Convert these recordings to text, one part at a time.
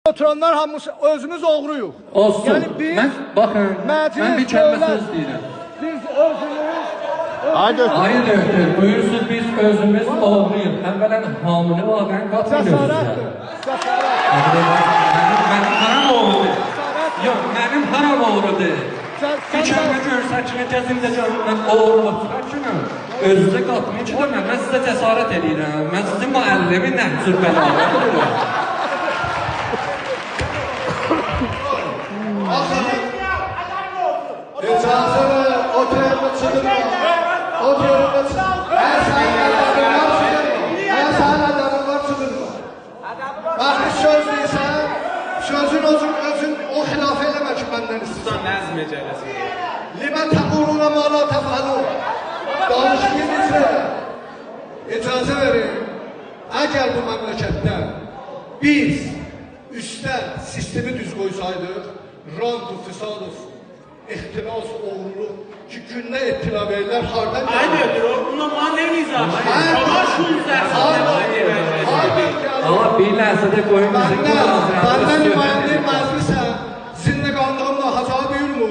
Oturanlar hamısı özümüz oğruyuq. Olsun. Yəni biz Bakın, ben bir kəlmə söz deyirəm. Biz özümüz Hayır doktor, buyursunuz biz özümüz oğruyuq. Əvvələn hamile vaqən qatmıyoruz. cəsarətdir. Mənim haram oğrudur. Yox, mənim haram oğrudur. Bir kəlmə görsəkini gəzimdə canımdan oğrulub çıxarkınım. Özünüzə qatmayın ki, mən sizə cəsarət edirəm. Mən sizin müəllimi nəhcür bəlalı edirəm. İcazə ver, o terimi çıdırma. O terimi çıdırma. Mən sənin adamın var çıdırma. Mən sənin adamın var çıdırma. Bax, bir söz deyirsən, sözün özün o xilaf eləmə ki, məndən istəyirsən. Nəzm ecələsi. Limə təquluna ma la təfəlun. Danışmayı bizə. İcazə verin. Əgər bu məmləkətdə biz üstdən sistemi düz qoysaydıq, rant-u, fisaduf, ihtilas, oğurluq ki, günlə ittila verirlər, hardan gəlir? Haydi ödür, onunla bana ne nizam? Ama Ama bir ləhzədə qoyun bizi Bəndən nümayəndə məzlisən, zindiqanlığımla haca buyurmu?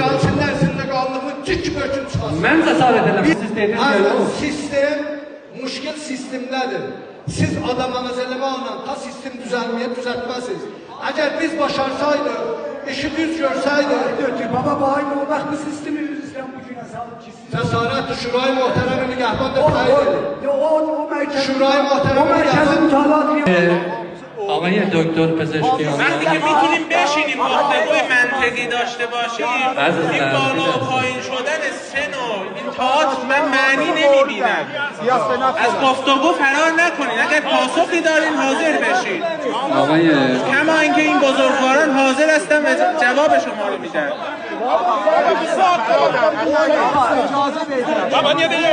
Gəlsinlər zindiqanlığımı cik bökün çıxasın. Mən cəsarət eləmək. Siz dediniz sistem, müşkil sistemlədir. Siz adamınız eləməklə ta sistem düzəltməsiniz. Əgər biz başarsaydıq, işi düz görsəydik, Baba bayım o vaxt bu sistemi üzrən bu günə salıb ki, cəsarət Şurayı Muhterem-i Nigahban da təyin edin. o mərkəz Şurayı Muhterem-i mərkəzin Nigahban. آقای دکتر پزشکی وقتی که میتونیم بشینیم گفتگوی منطقی داشته باشیم این بالا و پایین شدن سن و این تئاتر من معنی نمیبینم از گفتگو فرار نکنین اگر پاسخی دارین حاضر بشین آقای کما اینکه این بزرگواران حاضر هستن و جواب شما رو میدن Baba niye değil?